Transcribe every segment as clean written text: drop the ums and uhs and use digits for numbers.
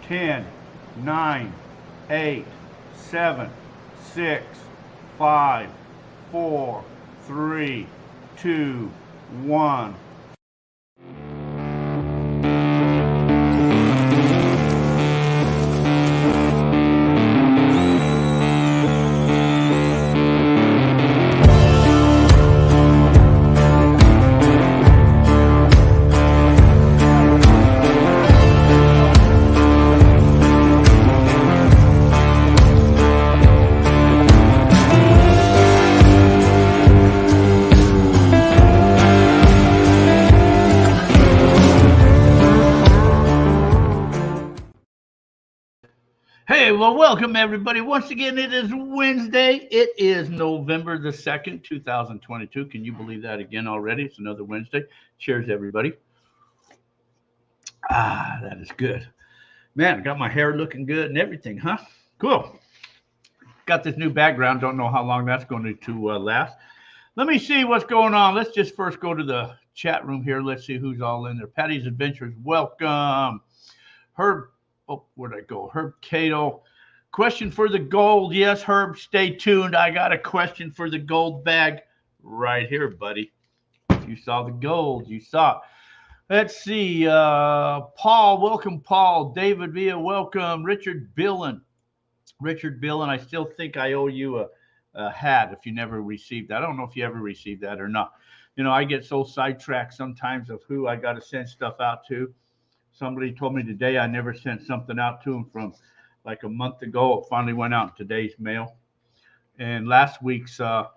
10, 9, 8, 7, 6, 5, 4, 3, 2, 1. Hey, well, welcome everybody. Once again, it is Wednesday. It is November the 2nd, 2022. Can you believe that again already? It's another Wednesday. Cheers, everybody. Ah, that is good. Man, I got my hair looking good and everything, huh? Cool. Got this new background. Don't know how long that's going to last. Let me see what's going on. Let's just first go to the chat room here. Let's see who's all in there. Patty's Adventures, welcome. Herb, oh, where'd I go? Herb Cato. Question for the gold. Yes, Herb, stay tuned. I got a question for the gold bag right here, buddy. You saw the gold. You saw it. Let's see. Paul, welcome, Paul. David Villa, welcome. Richard Billen. I still think I owe you a hat if you never received that. I don't know if you ever received that or not. You know, I get so sidetracked sometimes of who I got to send stuff out to. Somebody told me today I never sent something out to them from like a month ago. It finally went out in today's mail. And last week's gold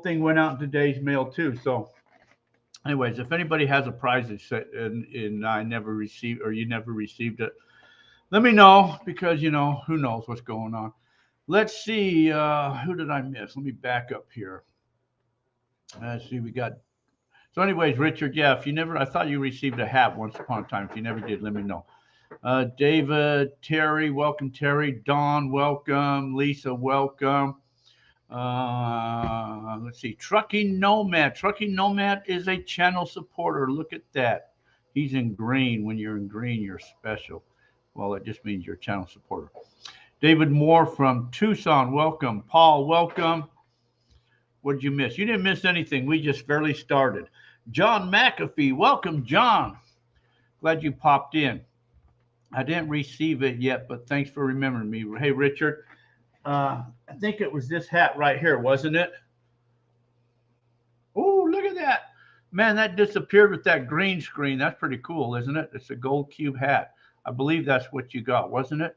thing went out in today's mail too. So anyways, if anybody has a prize and I never received or you never received it, let me know because, you know, who knows what's going on. Let's see. Who did I miss? Let me back up here. Let's see. We got. So anyways, Richard, yeah, if you never, I thought you received a hat once upon a time. If you never did, let me know. David, Terry, welcome, Terry. Dawn, welcome. Lisa, welcome. Let's see. Trucking Nomad. Trucking Nomad is a channel supporter. Look at that. He's in green. When you're in green, you're special. Well, it just means you're a channel supporter. David Moore from Tucson, welcome. Paul, welcome. What did you miss? You didn't miss anything. We just barely started. John McAfee, welcome, John. Glad you popped in. I didn't receive it yet, but thanks for remembering me. Hey, Richard, I think it was this hat right here, wasn't it? Oh, look at that. Man, that disappeared with that green screen. That's pretty cool, isn't it? It's a gold cube hat. I believe that's what you got, wasn't it?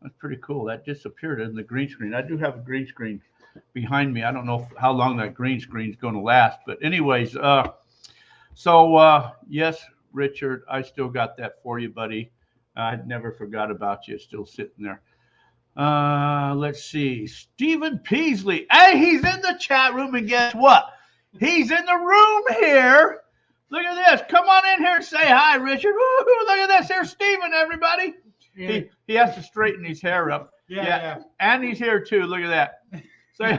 That's pretty cool. That disappeared in the green screen. I do have a green screen behind me. I don't know how long that green screen is going to last, but anyways, yes, Richard, I still got that for you, buddy. I never forgot about you. Still sitting there. Let's see. Stephen Peasley. Hey, he's in the chat room, and guess what? He's in the room here. Look at this. Come on in here and say hi, Richard. Woo-hoo, look at this. Here's Stephen, everybody. Yeah. He has to straighten his hair up. Yeah. And he's here too. Look at that. Say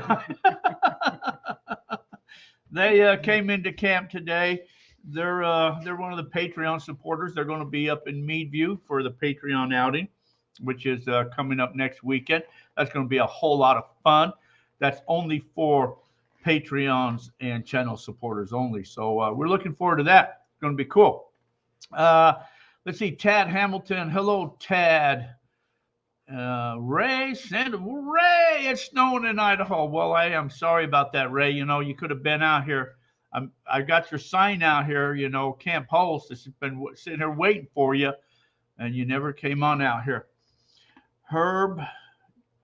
They came into camp today. They're one of the Patreon supporters. They're going to be up in Meadview for the Patreon outing, which is coming up next weekend. That's going to be a whole lot of fun. That's only for Patreons and channel supporters only. So we're looking forward to that. It's going to be cool. Let's see. Tad Hamilton. Hello, Tad. Ray, it's snowing in Idaho. Well, I am sorry about that, Ray. You know, you could have been out here. I got your sign out here, you know, Camp Host. It's been sitting here waiting for you, and you never came on out here. Herb,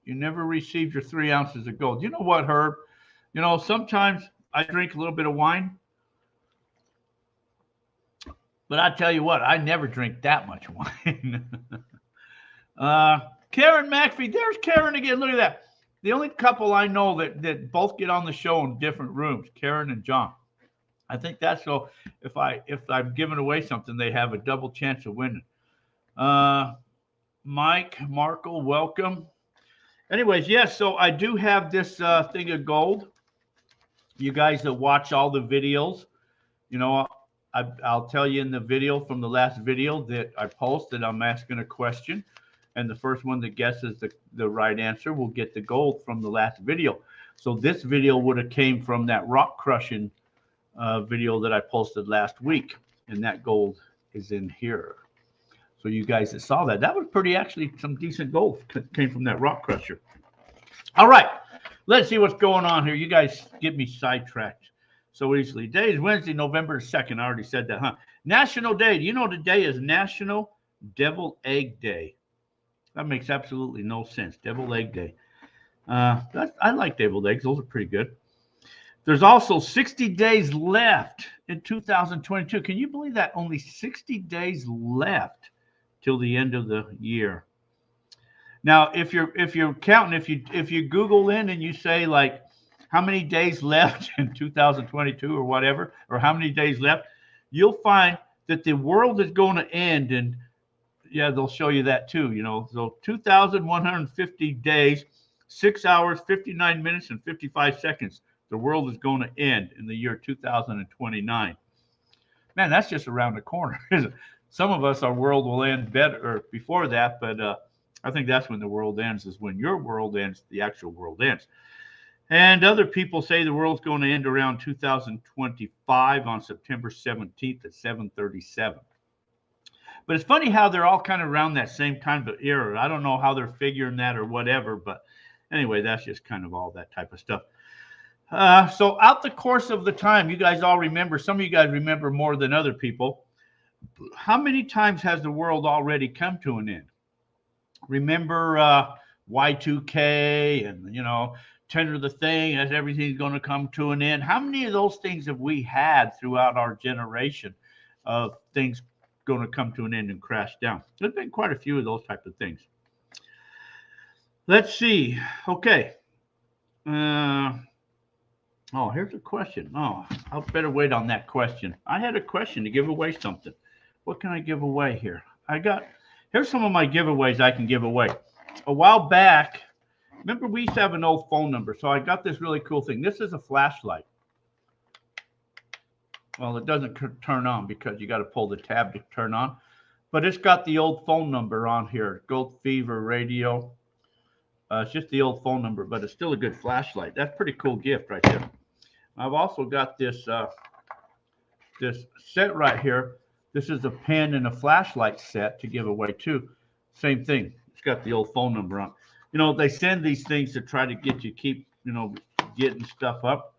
you never received your 3 ounces of gold. You know what, Herb? You know, sometimes I drink a little bit of wine, but I tell you what, I never drink that much wine. Karen McAfee, there's Karen again. Look at that. The only couple I know that both get on the show in different rooms, Karen and John. I think that's so if I'm giving away something, they have a double chance of winning. Mike, Markle, welcome. Anyways, yes, so I do have this thing of gold. You guys that watch all the videos, you know, I'll tell you in the video from the last video that I posted, I'm asking a question, and the first one that guesses the right answer will get the gold from the last video. So this video would have came from that rock crushing video that I posted last week, and that gold is in here. So you guys that saw that, that was pretty actually some decent gold came from that rock crusher. All right, let's see what's going on here. You guys get me sidetracked so easily. Today is Wednesday, November 2nd. I already said that, huh? National Day. Do you know today is National Deviled Egg Day? That makes absolutely no sense. Deviled Egg Day. I like deviled eggs. Those are pretty good. There's also 60 days left in 2022. Can you believe that? Only 60 days left till the end of the year. Now, if you're counting, if you Google in and you say like how many days left in 2022 or whatever, or how many days left, you'll find that the world is going to end. And yeah, they'll show you that too. You know, so 2,150 days, 6 hours, 59 minutes, and 55 seconds. The world is going to end in the year 2029. Man, that's just around the corner, isn't it? Some of us, our world will end better or before that, but I think that's when the world ends, is when your world ends, the actual world ends. And other people say the world's going to end around 2025 on September 17th at 7:37. But it's funny how they're all kind of around that same kind of era. I don't know how they're figuring that or whatever, but anyway, that's just kind of all that type of stuff. So out the course of the time, you guys all remember, some of you guys remember more than other people. How many times has the world already come to an end? Remember Y2K and, you know, Tender the Thing, as everything's going to come to an end. How many of those things have we had throughout our generation of things going to come to an end and crash down? There's been quite a few of those type of things. Let's see. Okay. Oh, here's a question. Oh, I'll better wait on that question. I had a question to give away something. What can I give away here? Here's some of my giveaways I can give away. A while back, remember we used to have an old phone number. So I got this really cool thing. This is a flashlight. Well, it doesn't turn on because you got to pull the tab to turn on. But it's got the old phone number on here. Gold Fever Radio. It's just the old phone number, but it's still a good flashlight. That's a pretty cool gift right there. I've also got this this set right here. This is a pen and a flashlight set to give away too. Same thing. It's got the old phone number on. You know, they send these things to try to get you keep, you know, getting stuff up.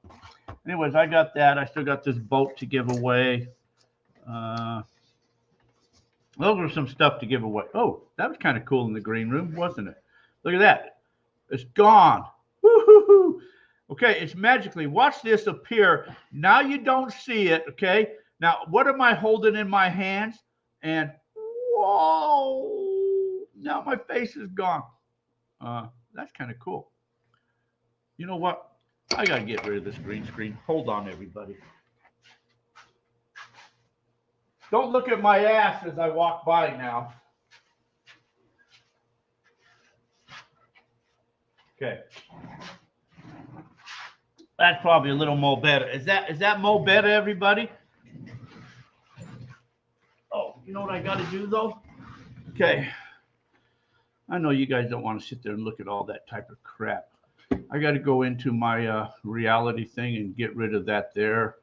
Anyways, I got that. I still got this boat to give away. Those are some stuff to give away. Oh, that was kind of cool in the green room, wasn't it? Look at that. It's gone. Woo-hoo-hoo. Okay, it's magically. Watch this appear. Now you don't see it, okay? Now, what am I holding in my hands? And, whoa, now my face is gone. That's kind of cool. You know what? I got to get rid of this green screen. Hold on, everybody. Don't look at my ass as I walk by now. Okay. That's probably a little more better. Is that more better, everybody? Oh, you know what I got to do, though? Okay. I know you guys don't want to sit there and look at all that type of crap. I got to go into my reality thing and get rid of that there.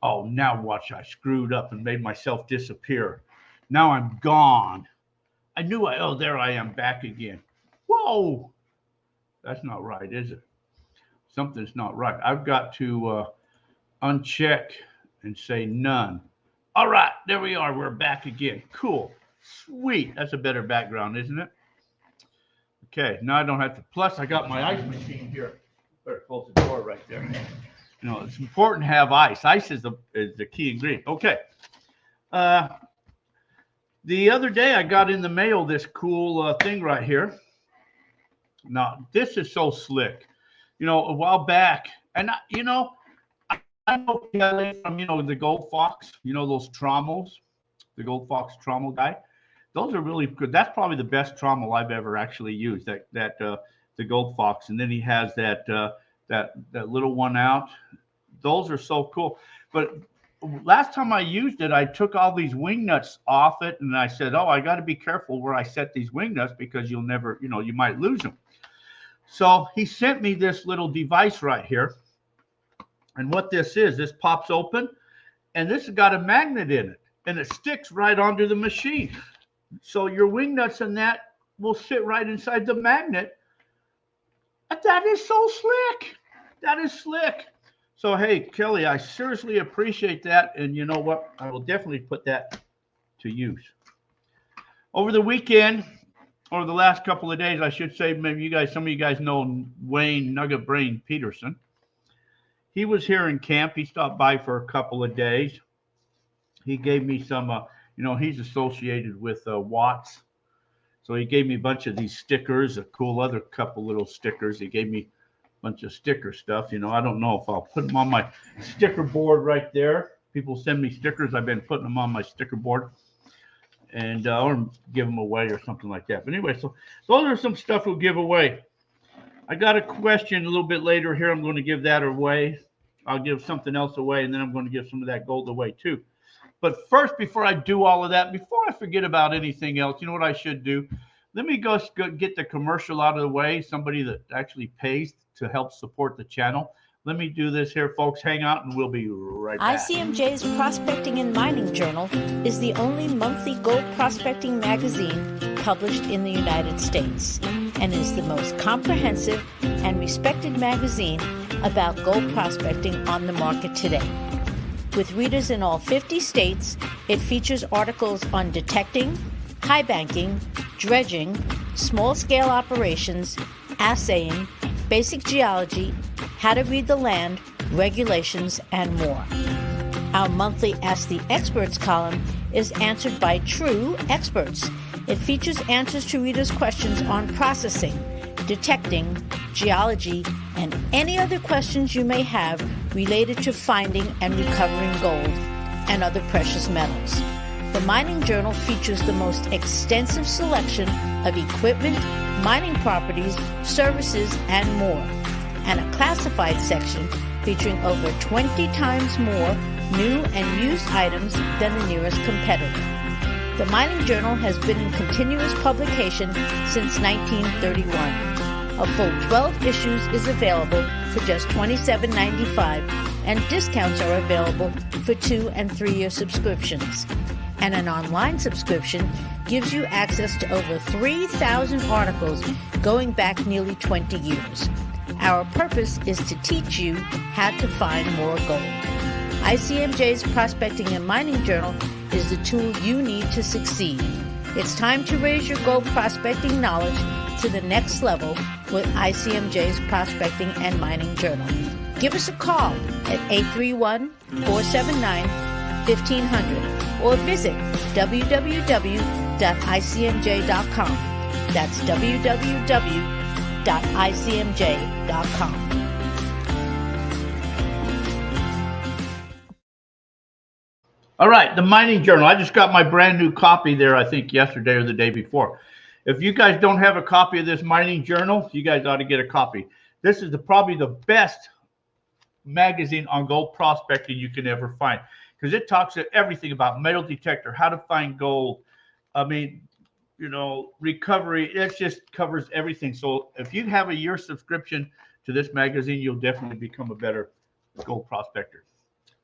Oh, now watch. I screwed up and made myself disappear. Now I'm gone. I knew oh, there I am back again. Whoa. That's not right, is it? Something's not right. I've got to uncheck and say none. All right, there we are. We're back again. Cool. Sweet. That's a better background, isn't it? Okay, now I don't have to. Plus, I got my ice machine here. Better close the door right there. You know, it's important to have ice. Ice is the key ingredient. Okay. The other day, I got in the mail this cool thing right here. Now, this is so slick. You know, a while back, and you know, I know Kelly from, you know, the Gold Fox, you know, those trommels, the Gold Fox trommel guy. Those are really good. That's probably the best trommel I've ever actually used, the Gold Fox. And then he has that little one out. Those are so cool. But last time I used it, I took all these wing nuts off it, and I said, "Oh, I got to be careful where I set these wing nuts because you'll never, you might lose them." So he sent me this little device right here, and what this pops open, and this has got a magnet in it, and it sticks right onto the machine. So your wing nuts and that will sit right inside the magnet. That is so slick. That is slick. So, hey, Kelly, I seriously appreciate that. And you know what? I will definitely put that to use. Over the weekend, or the last couple of days, I should say, maybe some of you guys know Wayne Nugget Brain Peterson. He was here in camp. He stopped by for a couple of days. He gave me some, he's associated with Watts. So he gave me a bunch of these stickers, a cool other couple little stickers. He gave me a bunch of sticker stuff. I don't know if I'll put them on my sticker board right there. People send me stickers. I've been putting them on my sticker board and or give them away or something like that. But anyway, so those are some stuff we'll give away. I got a question a little bit later here. I'm going to give that away. I'll give something else away, and then I'm going to give some of that gold away too. But first, before I do all of that, before I forget about anything else, you know what I should do? Let me go get the commercial out of the way, somebody that actually pays to help support the channel. Let me do this here, folks. Hang out, and we'll be right back. ICMJ's Prospecting and Mining Journal is the only monthly gold prospecting magazine published in the United States and is the most comprehensive and respected magazine about gold prospecting on the market today. With readers in all 50 states, it features articles on detecting, high banking, dredging, small-scale operations, assaying, basic geology, how to read the land, regulations, and more. Our monthly Ask the Experts column is answered by true experts. It features answers to readers' questions on processing, detecting, geology, and any other questions you may have related to finding and recovering gold and other precious metals. The Mining Journal features the most extensive selection of equipment, mining properties, services, and more, and a classified section featuring over 20 times more new and used items than the nearest competitor. The Mining Journal has been in continuous publication since 1931. A full 12 issues is available for just $27.95, and discounts are available for 2- and 3-year subscriptions. And an online subscription gives you access to over 3,000 articles going back nearly 20 years. Our purpose is to teach you how to find more gold. ICMJ's Prospecting and Mining Journal is the tool you need to succeed. It's time to raise your gold prospecting knowledge to the next level with ICMJ's Prospecting and Mining Journal. Give us a call at 831-479-1500 or visit www.icmj.com. That's www.icmj.com. All right, the Mining Journal. I just got my brand new copy there, I think yesterday or the day before. If you guys don't have a copy of this Mining Journal, you guys ought to get a copy. This is probably the best magazine on gold prospecting you can ever find, because it talks everything about metal detector, how to find gold. I mean, recovery. It just covers everything. So if you have a year subscription to this magazine, you'll definitely become a better gold prospector.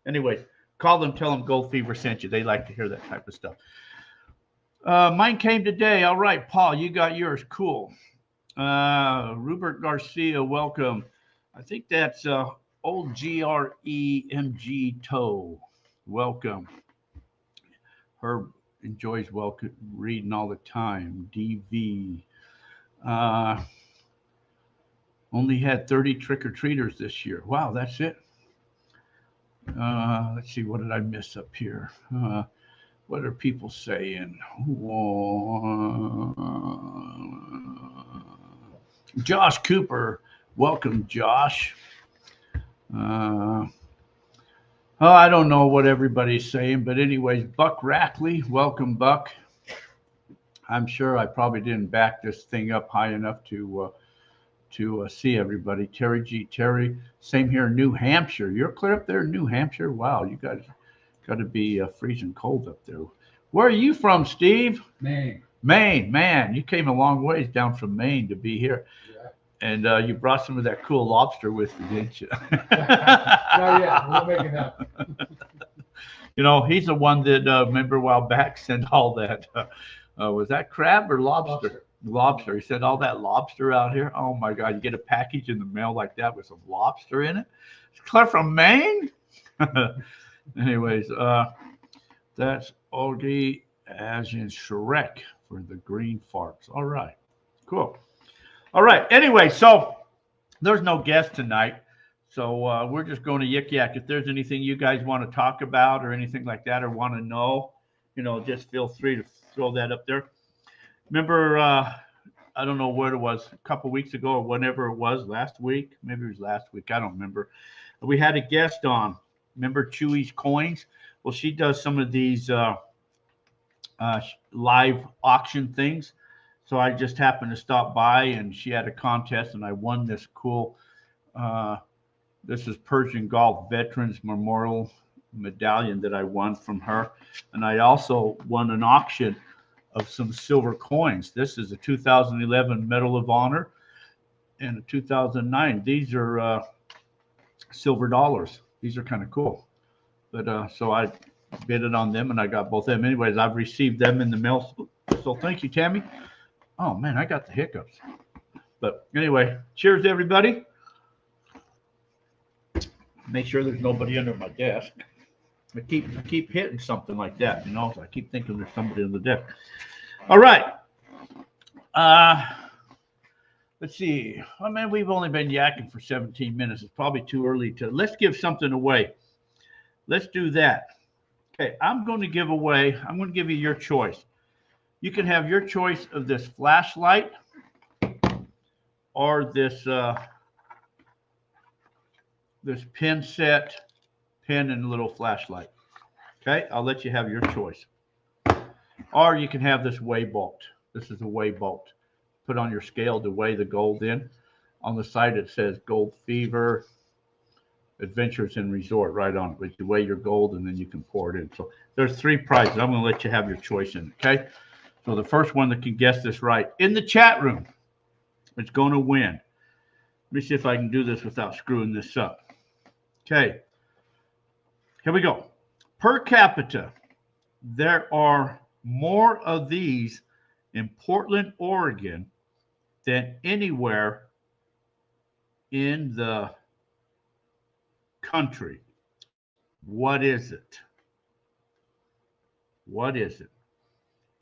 Anyway, call them, tell them Gold Fever sent you. They like to hear that type of stuff. Mine came today. All right, Paul, you got yours. Cool. Rupert Garcia, welcome. I think that's old GREMG Toe. Welcome. Herb enjoys reading all the time. DV. Only had 30 trick-or-treaters this year. Wow, that's it. Let's see, what did I miss up here? What are people saying? Josh Cooper. Welcome, Josh. I don't know what everybody's saying, but anyways, Buck Rackley. Welcome, Buck. I'm sure I probably didn't back this thing up high enough to see everybody. Terry G. Terry. Same here in New Hampshire. You're clear up there in New Hampshire? Wow, you guys Got to be freezing cold up there. Where are you from, Steve? Maine. Maine, man. You came a long ways down from Maine to be here. Yeah. And you brought some of that cool lobster with you, didn't you? Not yet. We'll make it up. You know, he's the one that, remember a while back, sent all that. Was that crab or lobster? Lobster. He sent all that lobster out here. Oh, my God. You get a package in the mail like that with some lobster in it? It's clear from Maine? Anyways, that's Augie as in Shrek for the green farts. All right. Cool. All right. Anyway, so there's no guest tonight. So we're just going to yik yak. If there's anything you guys want to talk about or anything like that or want to know, you know, just feel free to throw that up there. Remember, I don't know what it was, a couple weeks ago or whenever it was, last week. Maybe it was last week. I don't remember. We had a guest on. Remember Chewy's Coins? Well, she does some of these live auction things. So I just happened to stop by, and she had a contest, and I won this cool, this is Persian Gulf Veterans Memorial Medallion that I won from her. And I also won an auction of some silver coins. This is a 2011 Medal of Honor and a 2009. These are silver dollars. These are kind of cool. But so I bid it on them, and I got both of them. Anyways, I've received them in the mail. So thank you, Tammy. Oh, man, I got the hiccups. But anyway, cheers, everybody. Make sure there's nobody under my desk. I keep hitting something like that, you know. So I keep thinking there's somebody on the desk. All right. Let's see. I mean, we've only been yakking for 17 minutes. It's probably too early to. Let's give something away. Let's do that. Okay, I'm going to give you your choice. You can have your choice of this flashlight or this this pin set, pin and little flashlight. Okay, I'll let you have your choice. Or you can have this weigh bolt. This is a weigh bolt. Put on your scale to weigh the gold in. On the side it says Gold Fever, Adventures in Resort right on it. But you weigh your gold and then you can pour it in. So there's 3 prizes. I'm going to let you have your choice in. Okay. So the first one that can guess this right in the chat room is going to win. Let me see if I can do this without screwing this up. Okay. Here we go. Per capita, there are more of these in Portland, Oregon than anywhere in the country. What is it? What is it?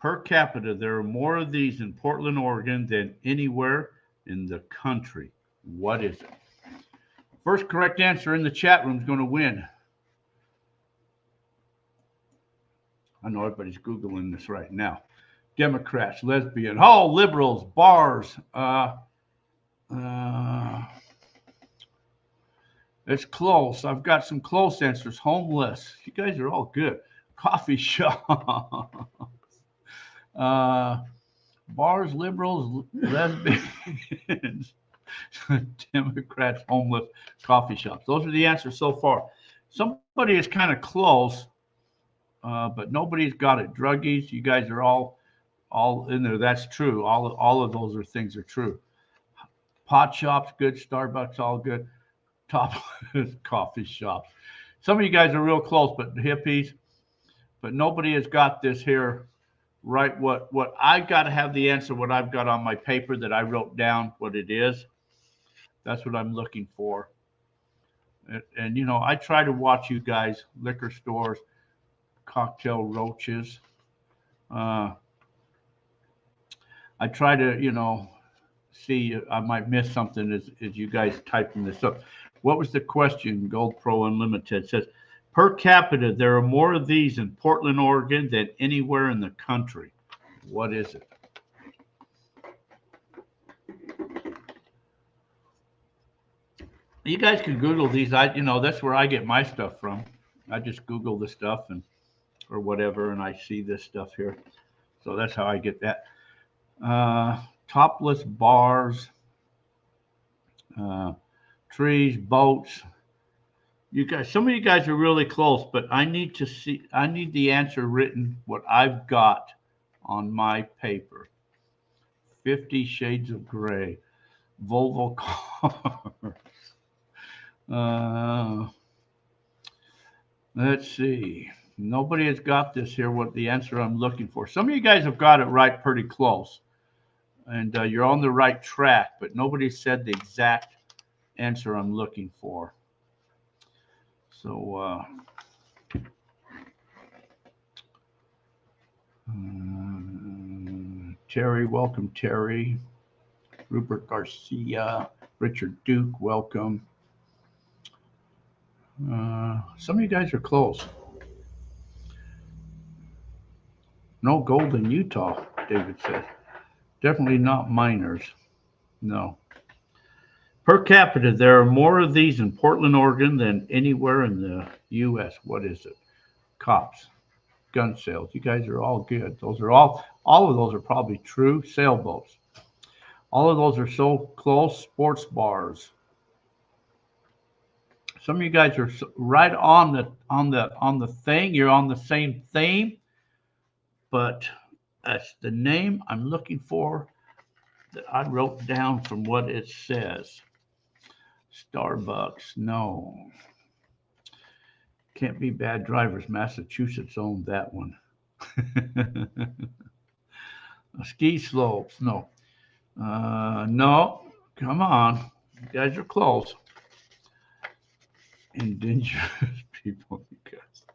Per capita, there are more of these in Portland, Oregon than anywhere in the country. What is it? First correct answer in the chat room is going to win. I know everybody's Googling this right now. Democrats, lesbian, liberals, bars. It's close. I've got some close answers. Homeless. You guys are all good. Coffee shop. Bars, liberals, lesbians, Democrats, homeless, coffee shops. Those are the answers so far. Somebody is kind of close, but nobody's got it. Druggies, you guys are all in there. That's true. All of those things are true. Pot shops, good. Starbucks, all good. Top coffee shops. Some of you guys are real close, but hippies. But nobody has got this here. Right, what I got to have the answer, what I've got on my paper that I wrote down what it is. That's what I'm looking for. And you know, I try to watch you guys, liquor stores, cocktail roaches. I try to, you know, see, I might miss something as you guys typing this up. What was the question? Gold Pro Unlimited says, per capita, there are more of these in Portland, Oregon than anywhere in the country. What is it? You guys can Google these. That's where I get my stuff from. I just Google the stuff or whatever, and I see this stuff here. So that's how I get that. Topless bars, trees, boats, You guys, some of you guys are really close, but I need to see, I need the answer written, what I've got on my paper. 50 Shades of Gray, Volvo cars. Let's see. Nobody has got this here, what the answer I'm looking for. Some of you guys have got it right pretty close. And you're on the right track, but nobody said the exact answer I'm looking for. So, Terry, welcome, Terry. Rupert Garcia, Richard Duke, welcome. Some of you guys are close. No gold in Utah, David says. Definitely not miners. No. Per capita, there are more of these in Portland, Oregon than anywhere in the U.S. What is it? Cops, gun sales. You guys are all good. Those are all of those are probably true. Sailboats. All of those are so close. Sports bars. Some of you guys are right on the thing. You're on the same theme, but that's the name I'm looking for that I wrote down from what it says. Starbucks, no. Can't be bad drivers. Massachusetts owned that one. Ski slopes, no. No, come on. You guys are close. Endangered people, you guys.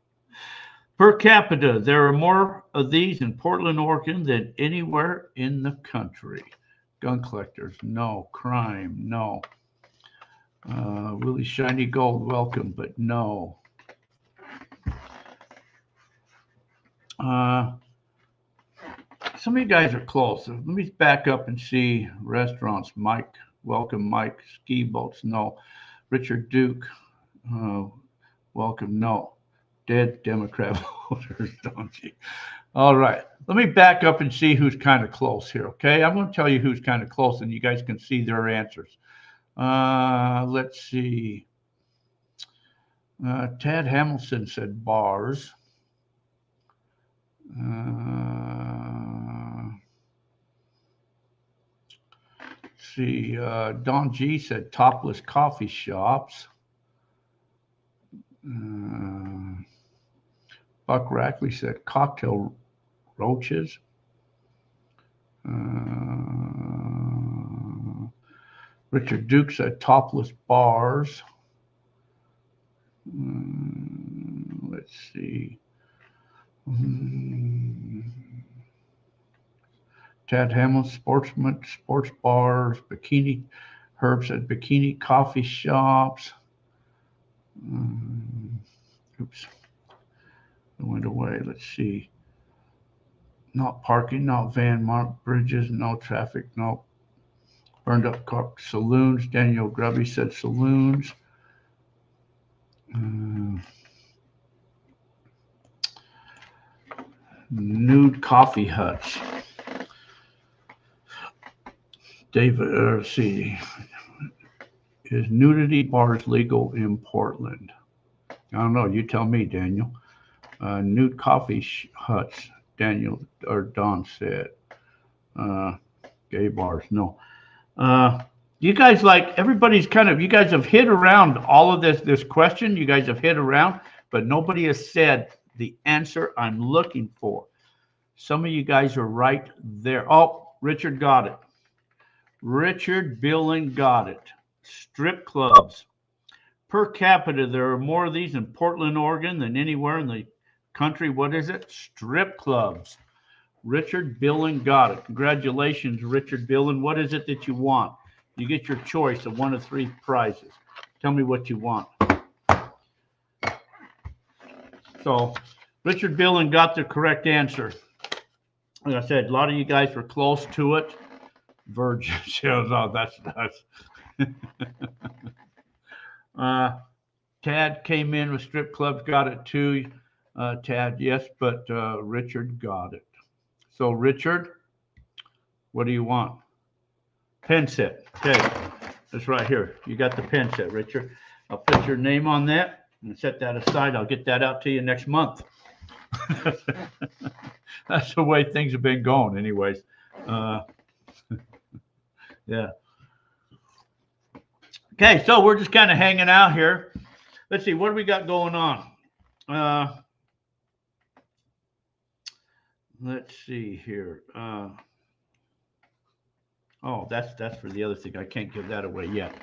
Per capita, there are more of these in Portland, Oregon than anywhere in the country. Gun collectors, no. Crime, no. Really shiny gold, welcome, but no. Some of you guys are close. So let me back up and see restaurants. Mike, welcome, Mike. Ski boats, no. Richard Duke, welcome, no. Dead Democrat voters, don't you? All right. Let me back up and see who's kind of close here, okay? I'm going to tell you who's kind of close, and you guys can see their answers. Let's see. Tad Hamilton said bars. Let's see. Don G said topless coffee shops. Buck Rackley said cocktail roaches. Richard Duke said topless bars. Let's see. Tad Hamlin, sportsman, sports bars, bikini. Herb said bikini coffee shops. Oops. It went away. Let's see. Not parking, not van marked bridges, no traffic, no. Burned up car saloons. Daniel Grubby said saloons. Nude coffee huts. David, let's see. Is nudity bars legal in Portland? I don't know. You tell me, Daniel. Nude coffee huts, Daniel or Don said. Gay bars, no. You guys, like, everybody's kind of, you guys have hit around all of this question. You guys have hit around, but nobody has said the answer I'm looking for. Some of you guys are right there. Oh, Richard got it. Richard Billing got it. Strip clubs. Per capita, there are more of these in Portland, Oregon than anywhere in the country. What is it? Strip clubs. Richard Billing got it. Congratulations, Richard Billing. What is it that you want? You get your choice of one of three prizes. Tell me what you want. So, Richard Billing got the correct answer. Like I said, a lot of you guys were close to it. Virgin shows off. That's Tad came in with strip clubs, got it too. Tad, yes, but Richard got it. So, Richard, what do you want? Pen set. Okay, that's right here. You got the pen set, Richard. I'll put your name on that. And set that aside. I'll get that out to you next month. That's the way things have been going, anyways. Yeah. Okay, so we're just kind of hanging out here. Let's see, what do we got going on? Let's see here. Oh, that's for the other thing. I can't give that away yet.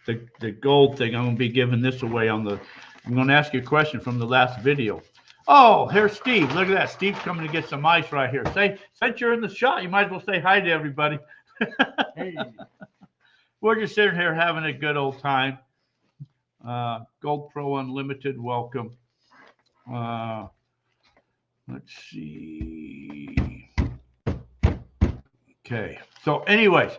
The gold thing, I'm going to be giving this away on the. I'm going to ask you a question from the last video. Oh, here's Steve. Look at that. Steve's coming to get some ice right here. Since you're in the shot, you might as well say hi to everybody. Hey. We're just sitting here having a good old time. Gold Pro Unlimited, welcome. Let's see. Okay. So anyways,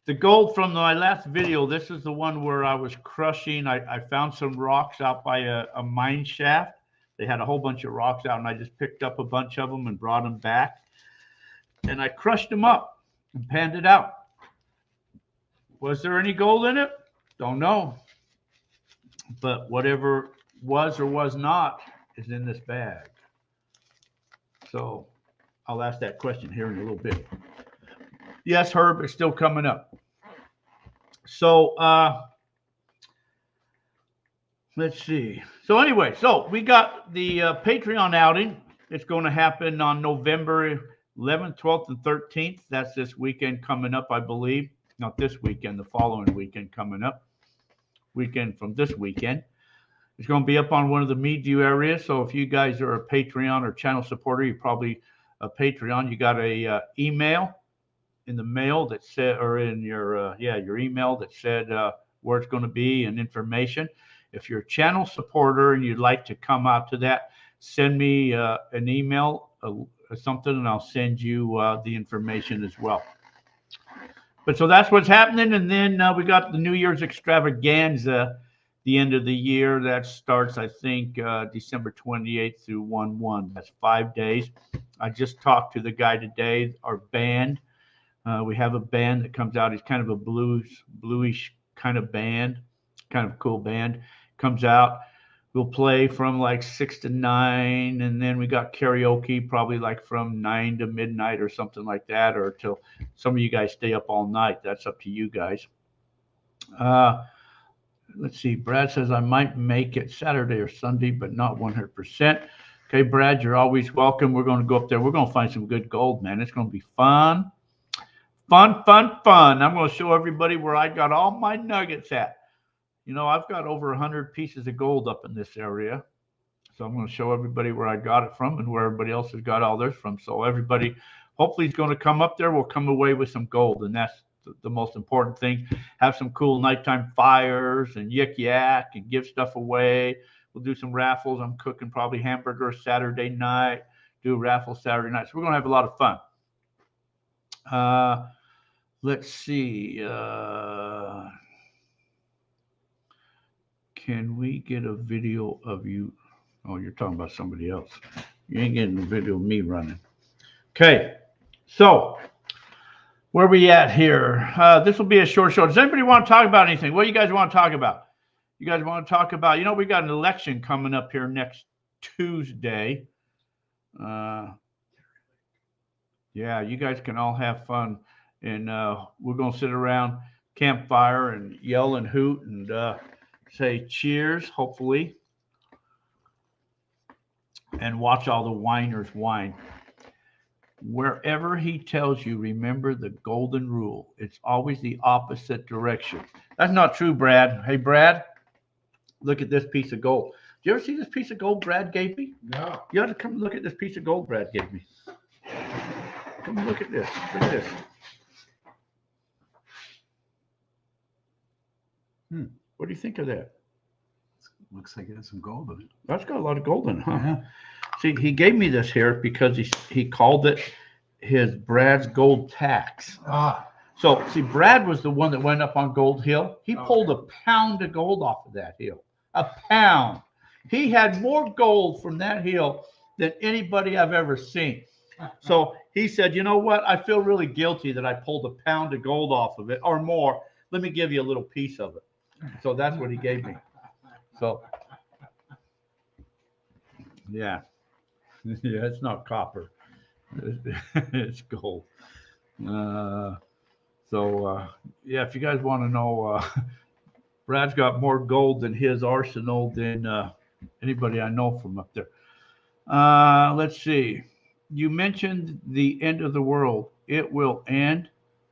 the gold from my last video, this is the one where I was crushing. I found some rocks out by a mine shaft. They had a whole bunch of rocks out, and I just picked up a bunch of them and brought them back. And I crushed them up and panned it out. Was there any gold in it? Don't know. But whatever was or was not is in this bag. So I'll ask that question here in a little bit. Yes, Herb, it's still coming up. So let's see. So anyway, so we got the Patreon outing. It's going to happen on November 11th, 12th, and 13th. That's this weekend coming up, I believe. Not this weekend, the following weekend coming up. Weekend from this weekend. It's going to be up on one of the Meadview areas. So if you guys are a Patreon or channel supporter, you're probably a Patreon. You got a email in the mail that said, or in your your email that said where it's going to be and information. If you're a channel supporter and you'd like to come out to that, send me an email or something, and I'll send you the information as well. But so that's what's happening. And then we got the New Year's extravaganza, the end of the year. That starts, I think, December 28th through 1/1. That's 5 days. I just talked to the guy today, our band. We have a band that comes out. It's kind of a bluish kind of band, kind of cool band. Comes out. We'll play from like 6 to 9, and then we got karaoke probably like from 9 to midnight or something like that, or till some of you guys stay up all night. That's up to you guys. Let's see. Brad says I might make it Saturday or Sunday, but not 100%. Okay, Brad, you're always welcome. We're going to go up there. We're going to find some good gold, man. It's going to be fun. Fun. I'm going to show everybody where I got all my nuggets at. You know, I've got over 100 pieces of gold up in this area. So I'm going to show everybody where I got it from and where everybody else has got all theirs from. So everybody hopefully is going to come up there. We'll come away with some gold. And that's the most important thing. Have some cool nighttime fires and yak and give stuff away. We'll do some raffles. I'm cooking probably hamburgers Saturday night. Do a raffle Saturday night. So we're going to have a lot of fun. Let's see. Can we get a video of you? Oh, you're talking about somebody else. You ain't getting a video of me running. Okay. So where are we at here? This will be a short show. Does anybody want to talk about anything? What do you guys want to talk about? You guys want to talk about, we got an election coming up here next Tuesday. Yeah, you guys can all have fun. And we're going to sit around campfire and yell and hoot and say cheers, hopefully. And watch all the whiners whine. Wherever he tells you, remember the golden rule. It's always the opposite direction. That's not true, Brad. Hey, Brad, look at this piece of gold. Did you ever see this piece of gold Brad gave me? No. You ought to come look at this piece of gold Brad gave me. Come look at this. Look at this. What do you think of that? Looks like it has some gold in it. That's got a lot of gold in it, huh? Yeah. See, he gave me this here because he called it his Brad's Gold Tax. Ah. So, see, Brad was the one that went up on Gold Hill. He pulled a pound of gold off of that hill. A pound. He had more gold from that hill than anybody I've ever seen. So he said, you know what? I feel really guilty that I pulled a pound of gold off of it or more. Let me give you a little piece of it. So that's what he gave me. So Yeah. Yeah, it's not copper. It's gold. Uh, yeah, if you guys want to know, Brad's got more gold in his arsenal than anybody I know from up there. Let's see. You mentioned the end of the world. It will end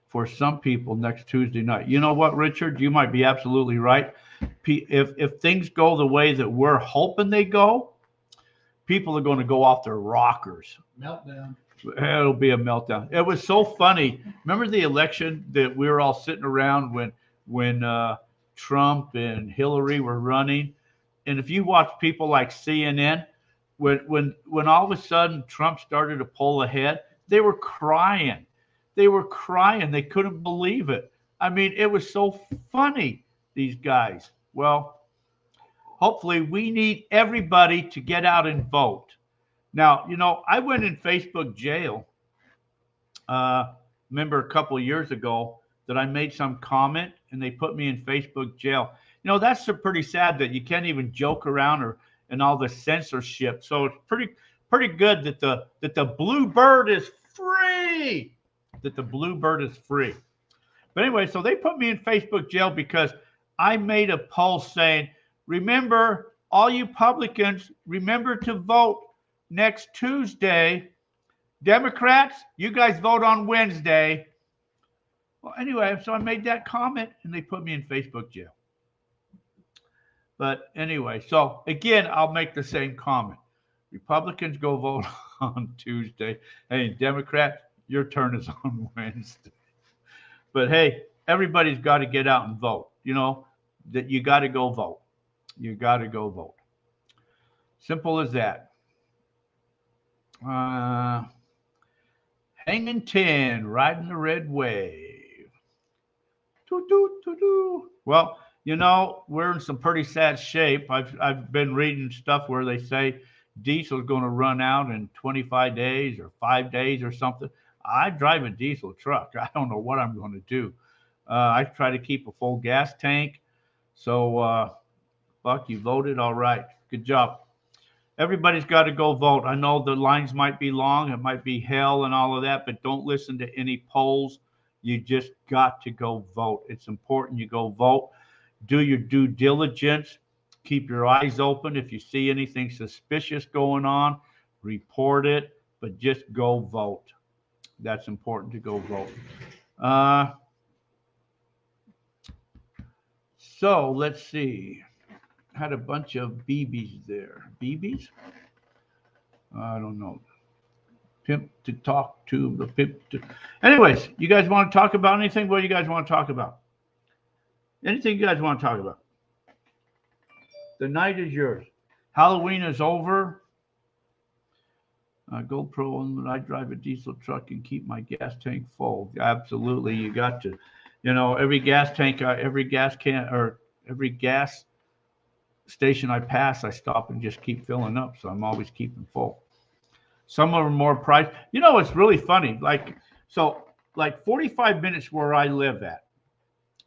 for some people next Tuesday night. You know what, Richard? You might be absolutely right. If things go the way that we're hoping they go, people are going to go off their rockers. Meltdown. It'll be a meltdown. It was so funny. Remember the election that we were all sitting around when Trump and Hillary were running, and if you watch people like CNN, when all of a sudden Trump started to pull ahead, they were crying. They were crying. They couldn't believe it. I mean, it was so funny. These guys. Well, hopefully, we need everybody to get out and vote. Now, I went in Facebook jail. Remember a couple of years ago that I made some comment and they put me in Facebook jail. That's pretty sad that you can't even joke around and all the censorship. So it's pretty good that the blue bird is free. That the blue bird is free. But anyway, so they put me in Facebook jail because I made a post saying, remember, all you publicans, remember to vote next Tuesday. Democrats, you guys vote on Wednesday. Well, anyway, so I made that comment and they put me in Facebook jail. But anyway, so again, I'll make the same comment. Republicans go vote on Tuesday. Hey, Democrats, your turn is on Wednesday. But hey, everybody's got to get out and vote. That you got to go vote. You got to go vote. Simple as that. Hanging 10, riding the red wave. Well, we're in some pretty sad shape. I've been reading stuff where they say diesel's going to run out in 25 days or 5 days or something. I drive a diesel truck. I don't know what I'm going to do. I try to keep a full gas tank. So, Buck, you voted all right. Good job. Everybody's got to go vote. I know the lines might be long. It might be hell and all of that, but don't listen to any polls. You just got to go vote. It's important you go vote. Do your due diligence. Keep your eyes open. If you see anything suspicious going on, report it, but just go vote. That's important to go vote. So let's see. Had a bunch of BBs there. BBs? I don't know. Pimp to talk to the pimp to. Anyways, you guys want to talk about anything? What do you guys want to talk about? Anything you guys want to talk about? The night is yours. Halloween is over. GoPro, and I drive a diesel truck and keep my gas tank full. Absolutely, you got to. Every gas tank, every gas can, or every gas station I pass, I stop and just keep filling up. So I'm always keeping full. Some are more priced. It's really funny. Like 45 minutes where I live at,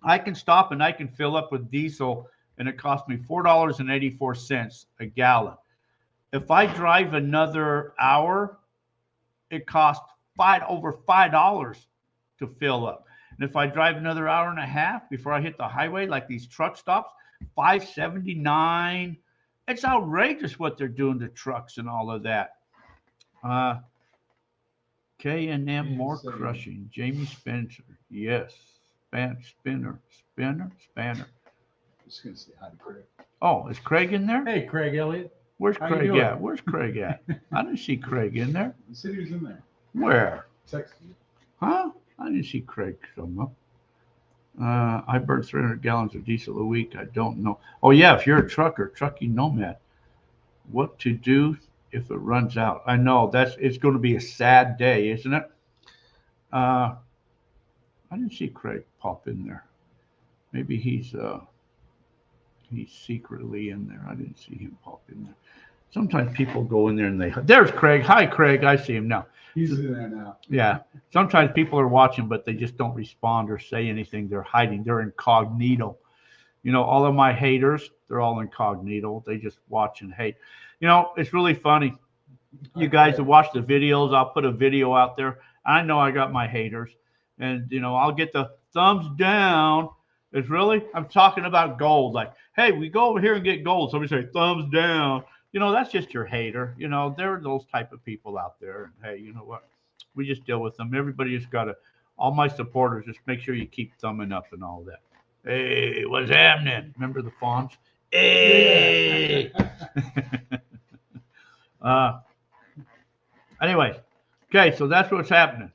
I can stop and I can fill up with diesel, and it costs me $4.84 a gallon. If I drive another hour, it costs over $5 to fill up. And if I drive another hour and a half before I hit the highway, like these truck stops, $5.79. It's outrageous what they're doing to trucks and all of that. K&M more crushing. Jamie Spencer. Yes. Spinner. I'm just going to say hi to Craig. Oh, is Craig in there? Hey, Craig Elliott. Where's How you Craig doing? at? Where's Craig at? I didn't see Craig in there. The city was in there. Where? Text you. Huh? I didn't see Craig come up. I burn 300 gallons of diesel a week. I don't know. Oh, yeah, if you're a trucker, trucking nomad, what to do if it runs out? I know it's going to be a sad day, isn't it? I didn't see Craig pop in there. Maybe he's secretly in there. I didn't see him pop in there. Sometimes people go in there and there's Craig. Hi, Craig. I see him now. He's in there now. Yeah. Sometimes people are watching, but they just don't respond or say anything. They're hiding. They're incognito. All of my haters, they're all incognito. They just watch and hate. It's really funny. You guys that watch the videos, I'll put a video out there. I know I got my haters, and I'll get the thumbs down. It's really, I'm talking about gold. Like, hey, we go over here and get gold. Somebody say thumbs down. That's just your hater. There are those type of people out there. And hey, you know what? We just deal with them. Everybody just got to, all my supporters, just make sure you keep thumbing up and all that. Hey, what's happening? Remember the fawns? Hey. Anyway, okay, so that's what's happening.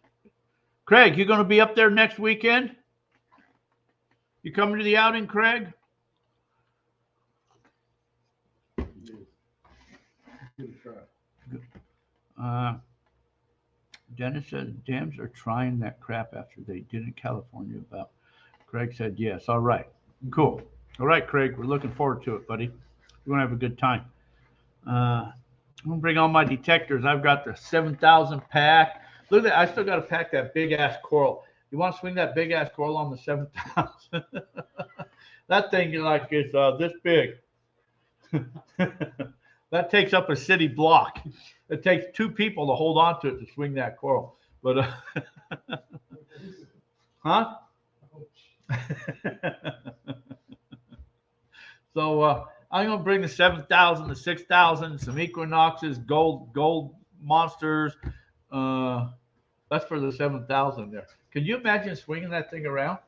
Craig, you going to be up there next weekend? You coming to the outing, Craig? Dennis says dams are trying that crap after they did in California about. Craig said yes. All right. Cool. All right, Craig. We're looking forward to it, buddy. We're going to have a good time. I'm going to bring all my detectors. I've got the 7,000 pack. Look at that. I still got to pack that big-ass coral. You want to swing that big-ass coral on the 7,000? That thing is this big. That takes up a city block. It takes 2 people to hold on to it to swing that coral. But, huh? So I'm going to bring the 7,000, the 6,000, some equinoxes, gold monsters. That's for the 7,000 there. Can you imagine swinging that thing around?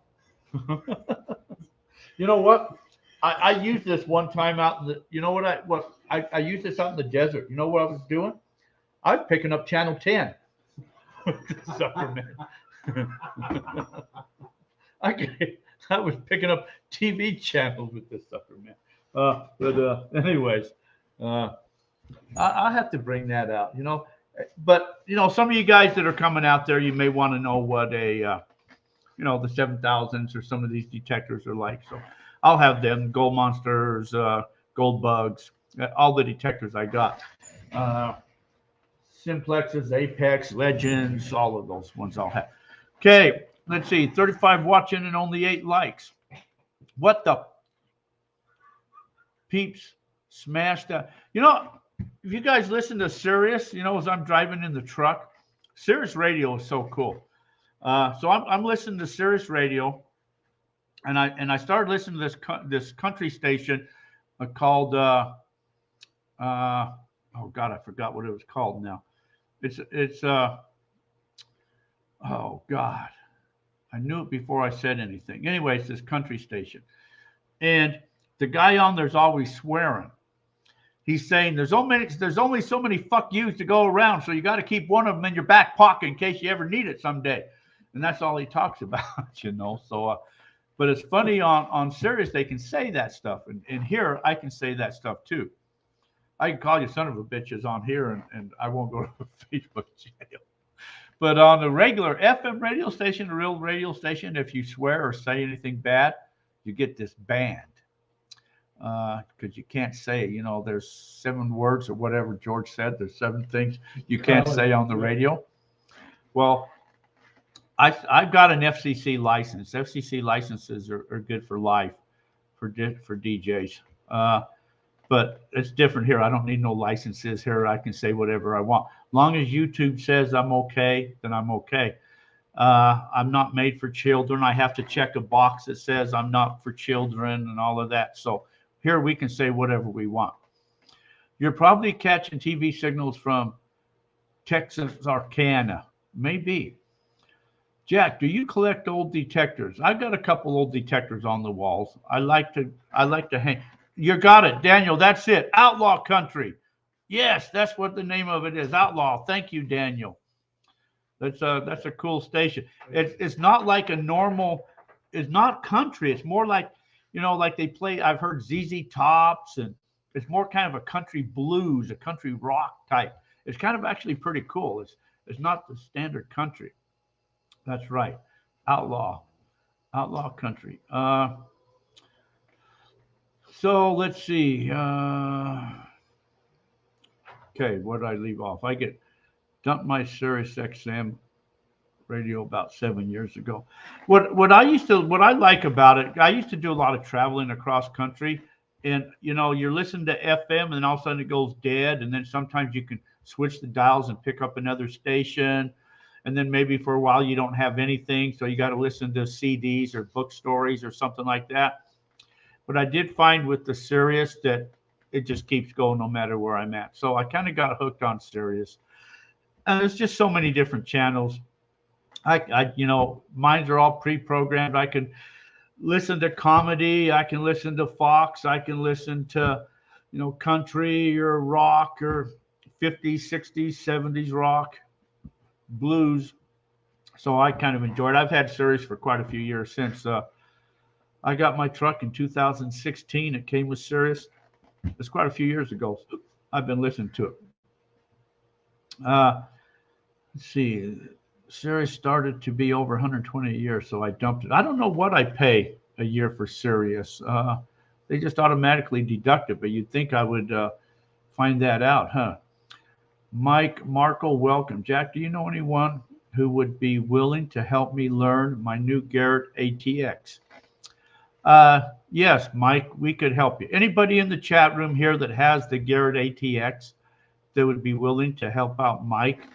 You know what? I used this one time out in the. You know what? I used this out in the desert. You know what I was doing? I was picking up channel 10. Sucker man. I was picking up TV channels with this sucker man. Anyways, I have to bring that out. But some of you guys that are coming out there, you may want to know what the 7,000s or some of these detectors are like. So I'll have them gold monsters, gold bugs, all the detectors I got. Simplexes, Apex, Legends, all of those ones I'll have. Okay, let's see. 35 watching and only 8 likes. What the peeps smashed that? If you guys listen to Sirius, as I'm driving in the truck, Sirius radio is so cool. So I'm listening to Sirius radio, and I started listening to this country station called oh God, I forgot what it was called now. It's oh God, I knew it before I said anything. Anyway, it's this country station, and the guy on there's always swearing. He's saying there's only so many fuck yous to go around, so you got to keep one of them in your back pocket in case you ever need it someday. And that's all he talks about, So, but it's funny on Sirius they can say that stuff, and here I can say that stuff too. I can call you son of a bitches on here, and I won't go to Facebook jail. But on the regular FM radio station, the real radio station, if you swear or say anything bad, you get this banned. Because you can't say, there's 7 words or whatever George said. There's 7 things you can't say on the radio. Well, I've got an FCC license. FCC licenses are good for life for DJs. But it's different here. I don't need no licenses here. I can say whatever I want. Long as YouTube says I'm okay, then I'm okay. I'm not made for children. I have to check a box that says I'm not for children and all of that. So here we can say whatever we want. You're probably catching TV signals from Texarkana. Maybe. Jack, do you collect old detectors? I've got a couple old detectors on the walls. I like to hang. You got it, Daniel. That's it. Outlaw Country. Yes, that's what the name of it is. Outlaw. Thank you, Daniel. That's a cool station. It's not like a normal. It's not country. It's more like, like they play. I've heard ZZ Tops, and it's more kind of a country blues, a country rock type. It's kind of actually pretty cool. It's not the standard country. That's right. Outlaw Country. So let's see. Okay, what did I leave off? I get dump my Sirius XM radio about 7 years ago. What I like about it, I used to do a lot of traveling across country, and you're listening to FM, and then all of a sudden it goes dead, and then sometimes you can switch the dials and pick up another station, and then maybe for a while you don't have anything, so you got to listen to CDs or book stories or something like that. But I did find with the Sirius that it just keeps going no matter where I'm at. So I kind of got hooked on Sirius. And there's just so many different channels. Mine are all pre-programmed. I can listen to comedy. I can listen to Fox. I can listen to, country or rock or 50s, 60s, 70s rock, blues. So I kind of enjoy it. I've had Sirius for quite a few years since I got my truck in 2016. It came with Sirius. It's quite a few years ago. I've been listening to it. Let's see. Sirius started to be over 120 a year, so I dumped it. I don't know what I pay a year for Sirius. They just automatically deduct it, but you'd think I would find that out, huh? Mike Markle, welcome. Jack, do you know anyone who would be willing to help me learn my new Garrett ATX? Yes, Mike, we could help you. Anybody in the chat room here that has the Garrett ATX that would be willing to help out Mike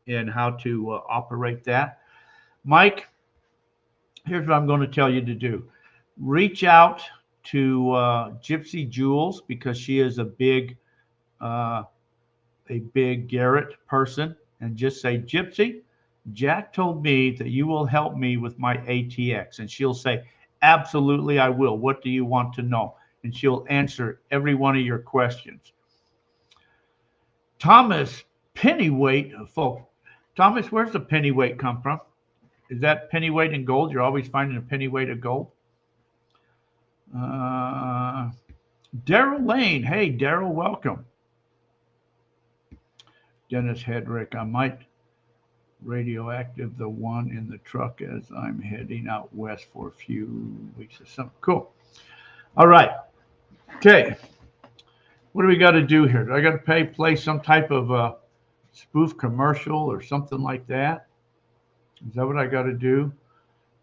in how to operate that? Mike, here's what I'm going to tell you to do. Reach out to Gypsy Jules, because she is a big Garrett person, and just say, Gypsy, Jack told me that you will help me with my ATX. And she'll say, absolutely, I will. What do you want to know? And she'll answer every one of your questions. Thomas Pennyweight, folks. Thomas, where's the pennyweight come from? Is that pennyweight in gold? You're always finding a pennyweight of gold. Daryl Lane. Hey, Daryl, welcome. Dennis Hedrick. I might radioactive the one in the truck as I'm heading out west for a few weeks or something. Cool. All right. Okay. What do we got to do here? Do I got to play some type of spoof commercial or something like that? Is that what I got to do?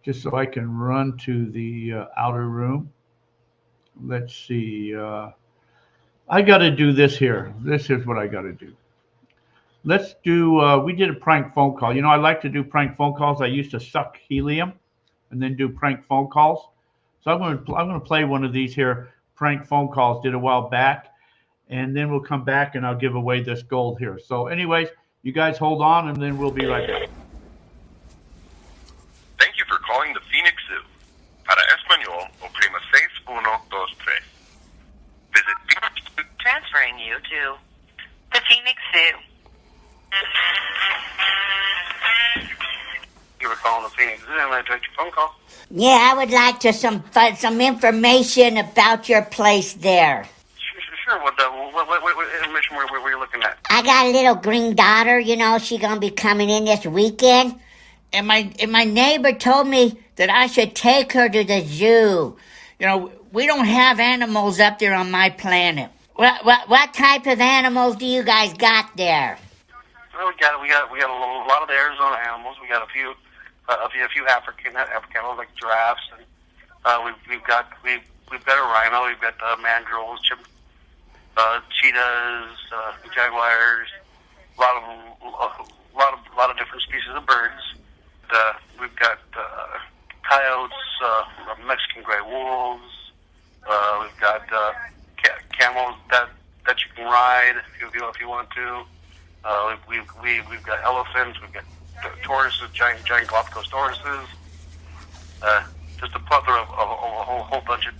Just so I can run to the outer room. Let's see. I got to do this here. This is what I got to do. Let's do, we did a prank phone call. I like to do prank phone calls. I used to suck helium and then do prank phone calls. So I'm going to play one of these here prank phone calls did a while back. And then we'll come back and I'll give away this gold here. So anyways, you guys hold on and then we'll be right back. Thank you for calling the Phoenix Zoo. Para español, oprima 6123. Visit Phoenix Zoo. Transferring you to the Phoenix Zoo. You were calling the Phoenix Zoo. I'm going to take your phone call. Yeah, I would like to some information about your place there. Sure. What information were you looking at? I got a little green daughter, she gonna be coming in this weekend. And my neighbor told me that I should take her to the zoo. We don't have animals up there on my planet. What type of animals do you guys got there? Well, we got a lot of the Arizona animals. We got a few African animals like giraffes, and we've got a rhino. We've got mandrills, cheetahs, jaguars, a lot of different species of birds. We've got coyotes, Mexican gray wolves. We've got camels that you can ride if you want to. We've got elephants. We've got tortoises, giant Galapagos tortoises. Just a plethora of a whole bunch of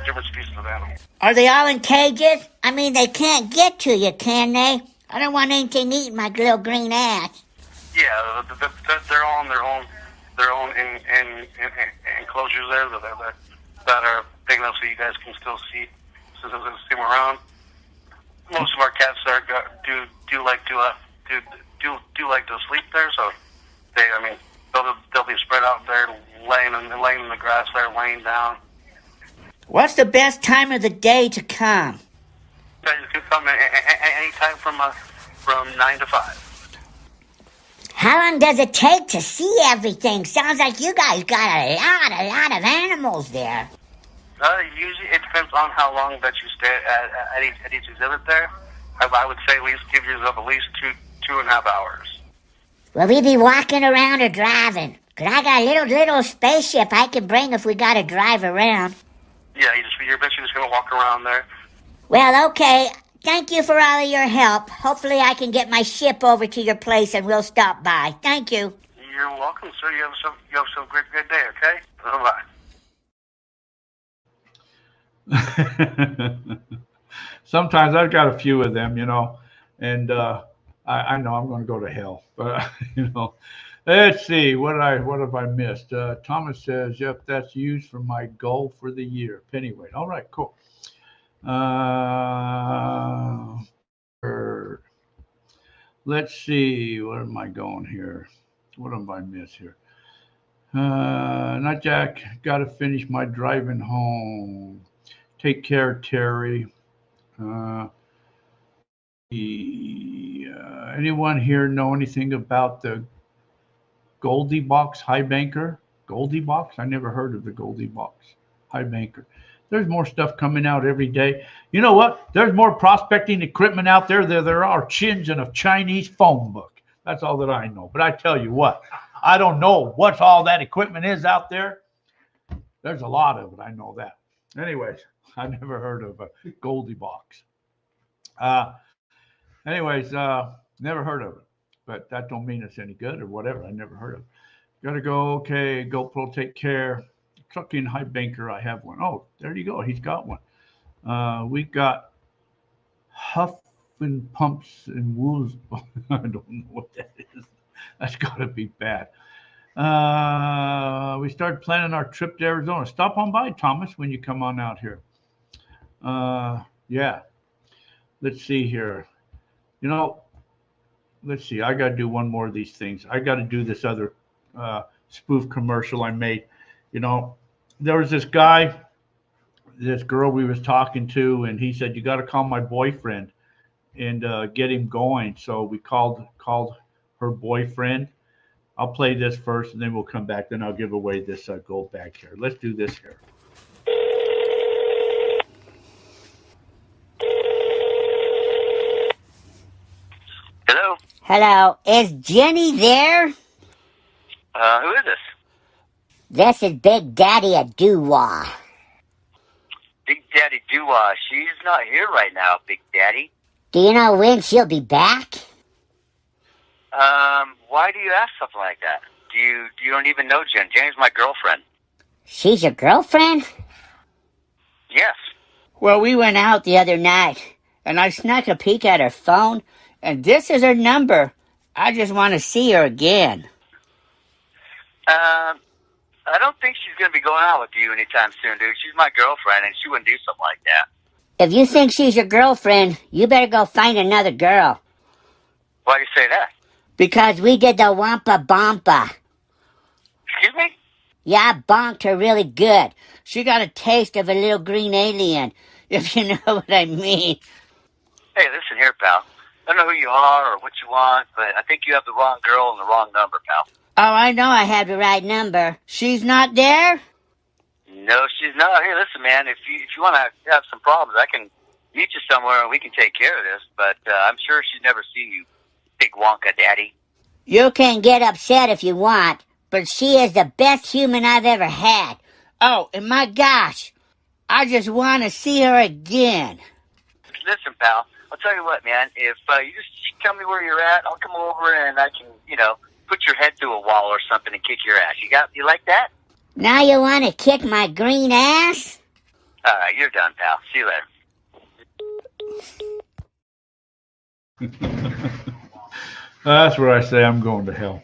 different species of animals. Are they all in cages? I mean, they can't get to you, can they? I don't want anything eating my little green ass. Yeah, they're all in their own enclosures there that are big enough so you guys can still see them around. Most of our cats there do like to sleep there, so they'll be spread out there, laying in the grass there, laying down. What's the best time of the day to come? You can come anytime from 9 to 5. How long does it take to see everything? Sounds like you guys got a lot of animals there. Usually it depends on how long that you stay at each exhibit there. I would say at least give yourself at least 2.5 hours. Will we be walking around or driving? 'Cause I got a little spaceship I can bring if we got to drive around. Yeah, you're basically just going to walk around there. Well, okay. Thank you for all of your help. Hopefully I can get my ship over to your place and we'll stop by. Thank you. You're welcome, sir. You have some great day, okay? Bye-bye. Sometimes I've got a few of them, you know, and I know I'm going to go to hell, but you know, let's see what have I missed? Thomas says, "Yep, that's used for my goal for the year." Pennyweight. All right, cool. Let's see, where am I going here? What have I missed here? Not Jack. Got to finish my driving home. Take care, Terry. Anyone here know anything about the Goldie Box High Banker? Goldie Box? I never heard of the Goldie Box High Banker. There's more stuff coming out every day. You know what? There's more prospecting equipment out there than there are chins in a Chinese phone book. That's all that I know. But I tell you what, I don't know what all that equipment is out there. There's a lot of it. I know that. Anyways, I never heard of a Goldie Box. Never heard of it. But that don't mean it's any good or whatever. I never heard of it. Gotta go. Okay, GoPro, take care. Trucking High Banker, I have one. Oh, there you go. He's got one. We've got Huff and Pumps and Woos. I don't know what that is. That's got to be bad. We started planning our trip to Arizona. Stop on by, Thomas, when you come on out here. Yeah. Let's see here. You know, let's see. I got to do one more of these things. I got to do this other spoof commercial I made. You know, there was this guy, this girl we was talking to, and he said, "You got to call my boyfriend and get him going." So we called her boyfriend. I'll play this first, and then we'll come back. Then I'll give away this gold bag here. Let's do this here. Hello. Hello. Is Jenny there? Who is this? This is Big Daddy at Doo-Wah. Big Daddy Doo-Wah. She's not here right now, Big Daddy. Do you know when she'll be back? Why do you ask something like that? You don't even know Jen. Jenny's my girlfriend. She's your girlfriend? Yes. Well, we went out the other night, and I snuck a peek at her phone, and this is her number. I just want to see her again. I don't think she's going to be going out with you anytime soon, dude. She's my girlfriend, and she wouldn't do something like that. If you think she's your girlfriend, you better go find another girl. Why do you say that? Because we did the Wampa Bompa. Excuse me? Yeah, I bonked her really good. She got a taste of a little green alien, if you know what I mean. Hey, listen here, pal. I don't know who you are or what you want, but I think you have the wrong girl and the wrong number, pal. Oh, I know I have the right number. She's not there? No, she's not. Hey, listen, man, if you want to have some problems, I can meet you somewhere and we can take care of this, but I'm sure she's never seen you, big Wonka daddy. You can get upset if you want, but she is the best human I've ever had. Oh, and my gosh, I just want to see her again. Listen, pal, I'll tell you what, man, if you just tell me where you're at, I'll come over and I can, put your head through a wall or something and kick your ass. You like that? Now you want to kick my green ass? All right, you're done, pal. See you later. That's where I say I'm going to hell.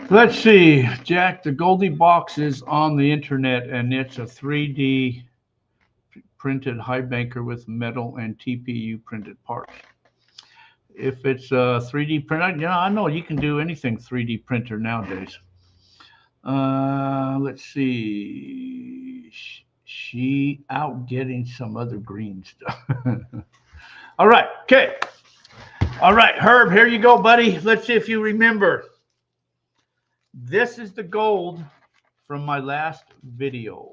Let's see, Jack. The Goldie Box is on the internet, and it's a 3D printed high banker with metal and TPU printed parts. If it's a 3D printer, I know you can do anything 3D printer nowadays. Let's see. She out getting some other green stuff. All right. Okay. All right, Herb, here you go, buddy. Let's see if you remember. This is the gold from my last video.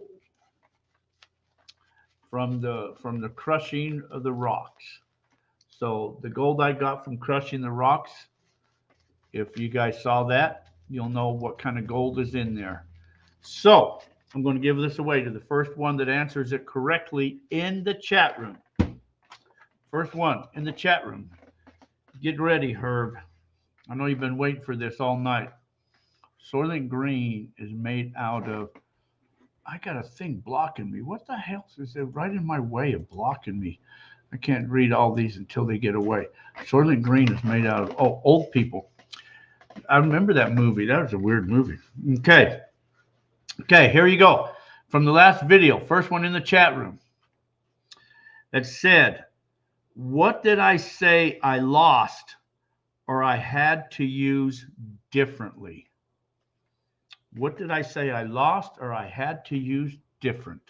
From the crushing of the rocks. So the gold I got from crushing the rocks, if you guys saw that, you'll know what kind of gold is in there. So I'm going to give this away to the first one that answers it correctly in the chat room. First one in the chat room. Get ready, Herb. I know you've been waiting for this all night. Soylent Green is made out of, I got a thing blocking me. What the hell is it right in my way of blocking me? I can't read all these until they get away. Soylent Green is made out of, old people. I remember that movie. That was a weird movie. Okay. Okay, here you go. From the last video, first one in the chat room. It said, what did I say I lost or I had to use differently? What did I say I lost or I had to use different?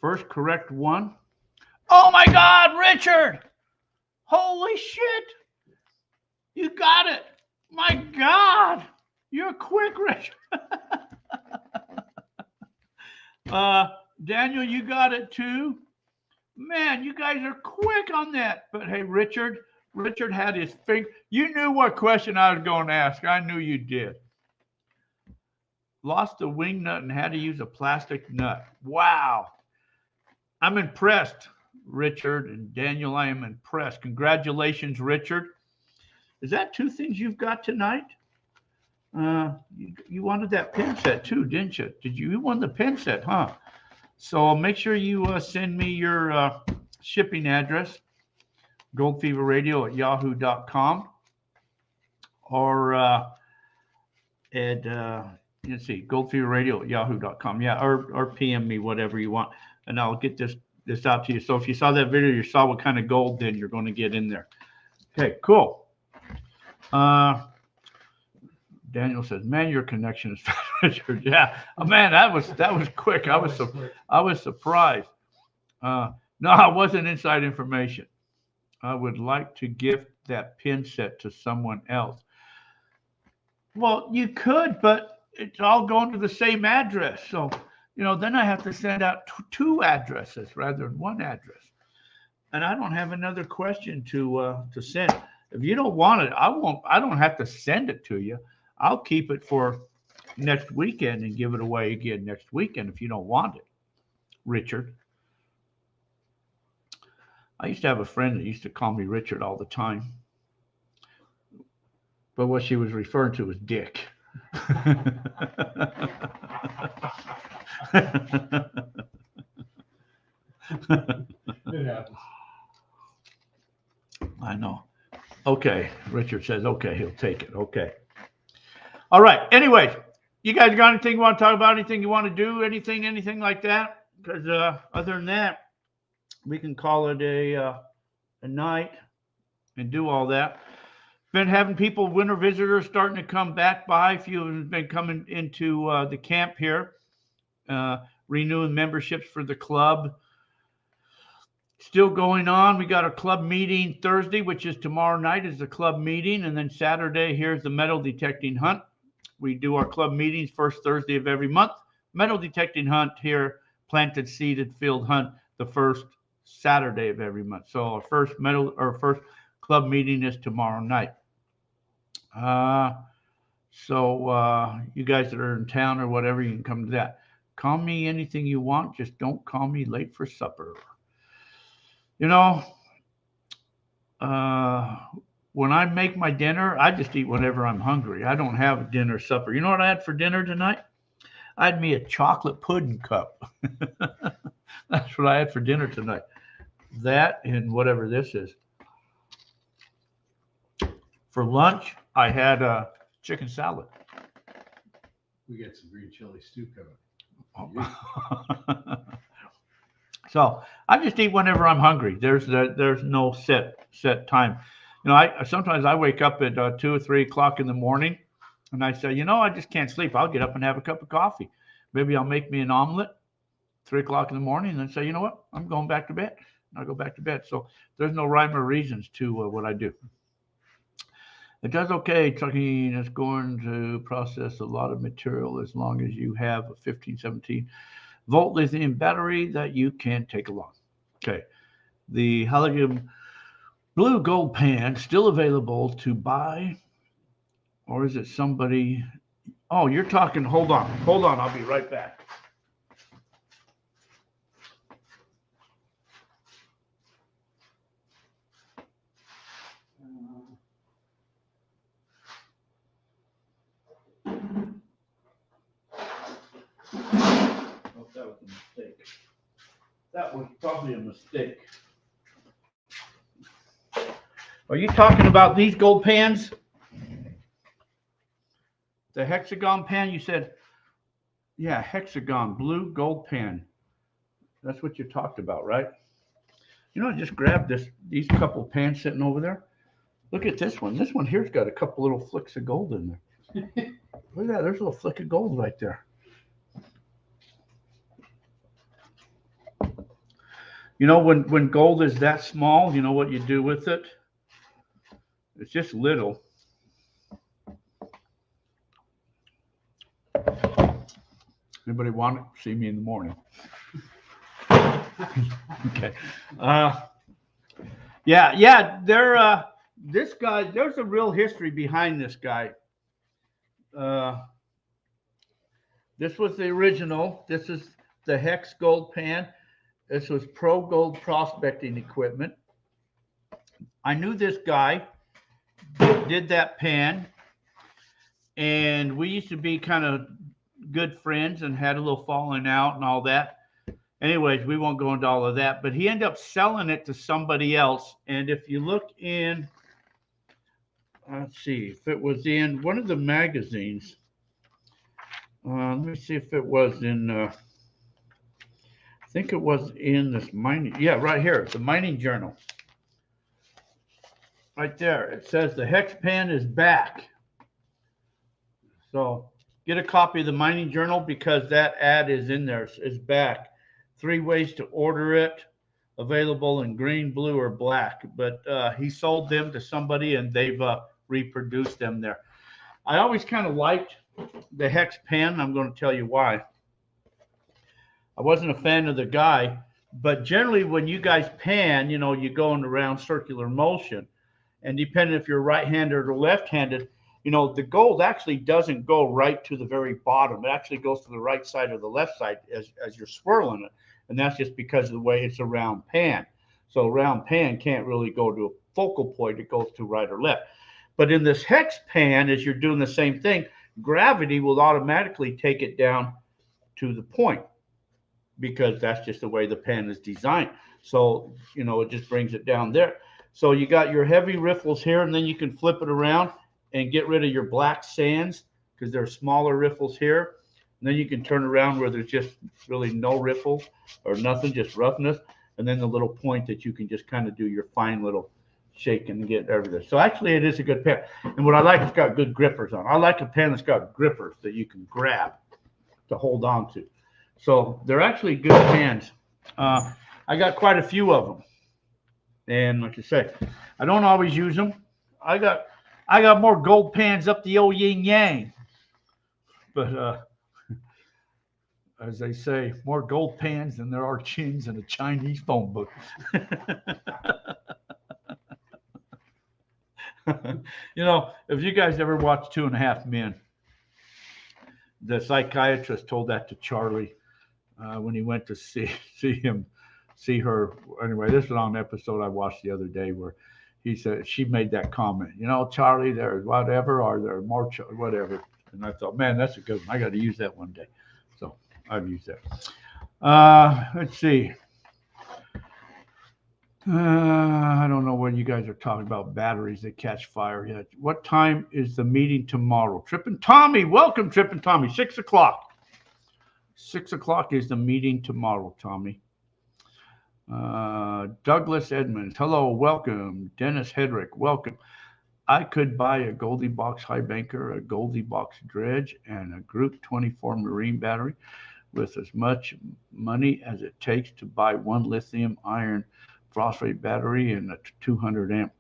First correct one. Oh my God, Richard! Holy shit! You got it! My God! You're quick, Richard. Daniel, you got it too. Man, you guys are quick on that. But hey, Richard had his finger. You knew what question I was going to ask. I knew you did. Lost a wing nut and had to use a plastic nut. Wow. I'm impressed, Richard and Daniel. I am impressed. Congratulations, Richard. Is that two things you've got tonight? You wanted that pin set too, didn't you? You won the pin set, huh? So make sure you send me your shipping address, goldfeverradio@yahoo.com, or let's see, goldfeverradio@yahoo.com. Yeah, or PM me, whatever you want, and I'll get this out to you. So if you saw that video, you saw what kind of gold then you're going to get in there. Okay, cool. Daniel says, "Man, your connection is fast, Richard." Yeah, man, that was quick. I was surprised. No, it wasn't inside information. I would like to gift that pin set to someone else. Well, you could, but it's all going to the same address. So, then I have to send out two addresses rather than one address. And I don't have another question to send. If you don't want it, I don't have to send it to you. I'll keep it for next weekend and give it away again next weekend if you don't want it, Richard. I used to have a friend that used to call me Richard all the time. But what she was referring to was Dick. It happens. I know. Okay. Richard says, okay, he'll take it. Okay. All right. Anyway, you guys got anything you want to talk about? Anything you want to do? Anything like that? Because other than that, we can call it a night and do all that. Been having people, winter visitors, starting to come back by. A few have been coming into the camp here, renewing memberships for the club. Still going on. We got a club meeting Thursday, which is tomorrow night is the club meeting. And then Saturday, here's the metal detecting hunt. We do our club meetings first Thursday of every month. Metal detecting hunt here, planted, seeded, field hunt, the first Saturday of every month. So our first club meeting is tomorrow night. So you guys that are in town or whatever, you can come to that. Call me anything you want. Just don't call me late for supper. When I make my dinner, I just eat whenever I'm hungry. I don't have dinner, supper. You know what I had for dinner tonight? I had me a chocolate pudding cup. That's what I had for dinner tonight. That and whatever this is. For lunch, I had a chicken salad. We got some green chili stew coming. So I just eat whenever I'm hungry. There's no set time. Sometimes I wake up at 2 or 3 o'clock in the morning, and I say, I just can't sleep. I'll get up and have a cup of coffee. Maybe I'll make me an omelet 3 o'clock in the morning, and then say, you know what? I'm going back to bed. I go back to bed. So there's no rhyme or reasons to what I do. It does okay. Trucking is going to process a lot of material as long as you have a 15, 17-volt lithium battery that you can take along. Okay. The halogen blue gold pan still available to buy, or is it somebody? Oh, you're talking. Hold on. I'll be right back. Oh, that was a mistake. That was probably a mistake. Are you talking about these gold pans? The hexagon pan? You said, yeah, hexagon, blue gold pan. That's what you talked about, right? You know, I just grabbed these couple pans sitting over there. Look at this one. This one here's got a couple little flicks of gold in there. Look at that. There's a little flick of gold right there. You know, when gold is that small, you know what you do with it? It's just little. Anybody want it? See me in the morning. Okay. Yeah. This guy. There's a real history behind this guy. This was the original. This is the hex gold pan. This was pro gold prospecting equipment. I knew this guy did that pan, and we used to be kind of good friends and had a little falling out and all that. Anyways, we won't go into all of that, but he ended up selling it to somebody else. And if you look in, let's see if it was in one of the magazines. Let me see if it was in, I think it was in this mining. Yeah, right here, the Mining Journal. Right there, it says the hex pan is back. So get a copy of the Mining Journal because that ad is in there. It's back. 3 ways to order it. Available in green, blue, or black. But he sold them to somebody, and they've reproduced them there. I always kind of liked the hex pan. I'm going to tell you why. I wasn't a fan of the guy, but generally when you guys pan, you know, you go in around circular motion. And depending if you're right-handed or left-handed, you know, the gold actually doesn't go right to the very bottom. It actually goes to the right side or the left side as you're swirling it. And that's just because of the way it's a round pan. So a round pan can't really go to a focal point. It goes to right or left. But in this hex pan, as you're doing the same thing, gravity will automatically take it down to the point because that's just the way the pan is designed. So, you know, it just brings it down there. So you got your heavy riffles here, and then you can flip it around and get rid of your black sands because there are smaller riffles here. And then you can turn around where there's just really no riffle or nothing, just roughness. And then the little point that you can just kind of do your fine little shaking and get everything. So actually it is a good pen. And what I like, it's got good grippers on. I like a pen that's got grippers that you can grab to hold on to. So they're actually good pens. I got quite a few of them. And like I say, I don't always use them. I got more gold pans up the old yin yang. But as they say, more gold pans than there are chins in a Chinese phone book. You know, if you guys ever watched 2.5 Men, the psychiatrist told that to Charlie when he went to see her. Anyway, this was on an episode I watched the other day where he said she made that comment. You know, Charlie, there's whatever, or there are more whatever. And I thought, man, that's a good one. I got to use that one day. So I've used that. Let's see. I don't know when you guys are talking about batteries that catch fire yet. What time is the meeting tomorrow? Trip and Tommy, welcome, Trip and Tommy. 6 o'clock. 6 o'clock is the meeting tomorrow, Tommy. Douglas Edmonds, hello, welcome. Dennis Hedrick, welcome. I could buy a Goldie Box High Banker, a Goldie Box Dredge, and a Group 24 Marine battery with as much money as it takes to buy one lithium iron phosphate battery and a 200 amp.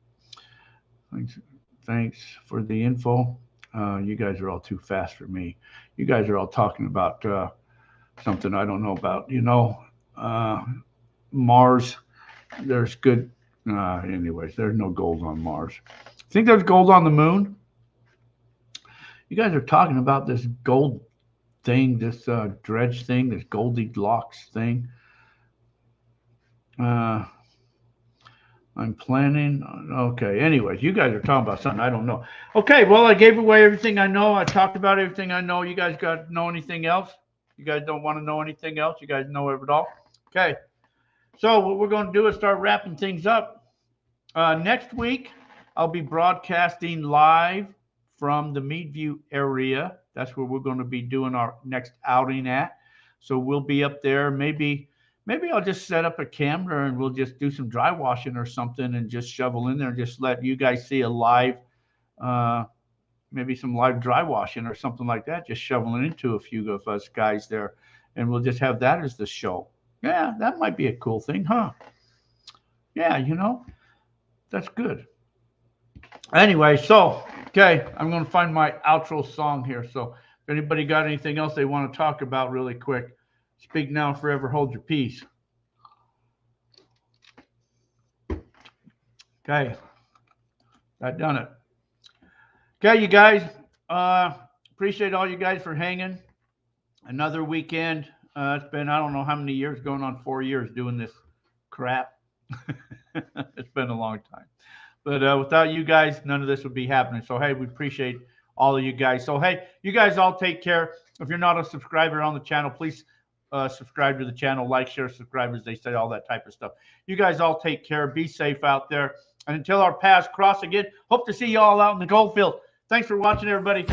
Thanks for the info. You guys are all too fast for me. You guys are all talking about something I don't know about. Mars. There's good. Anyways, there's no gold on Mars. Think there's gold on the moon? You guys are talking about this gold thing, this dredge thing, this Goldilocks thing. I'm planning. Okay. Anyways, you guys are talking about something I don't know. Okay. Well, I gave away everything I know. I talked about everything I know. You guys got to know anything else? You guys don't want to know anything else? You guys know it all? Okay. So what we're going to do is start wrapping things up. Next week, I'll be broadcasting live from the Meadview area. That's where we're going to be doing our next outing at. So we'll be up there. Maybe I'll just set up a camera and we'll just do some dry washing or something and just shovel in there and just let you guys see a live, maybe some live dry washing or something like that, just shoveling into a few of us guys there. And we'll just have that as the show. Yeah, that might be a cool thing, huh? Yeah, that's good. Anyway, so, okay, I'm going to find my outro song here. So if anybody got anything else they want to talk about really quick, speak now and forever hold your peace. Okay, I've done it. Okay, you guys, appreciate all you guys for hanging. Another weekend. It's been, I don't know how many years, going on 4 years doing this crap. It's been a long time. But without you guys, none of this would be happening. So, hey, we appreciate all of you guys. So, hey, you guys all take care. If you're not a subscriber on the channel, please subscribe to the channel, like, share, subscribe, as they say, all that type of stuff. You guys all take care. Be safe out there. And until our paths cross again, hope to see you all out in the gold field. Thanks for watching, everybody.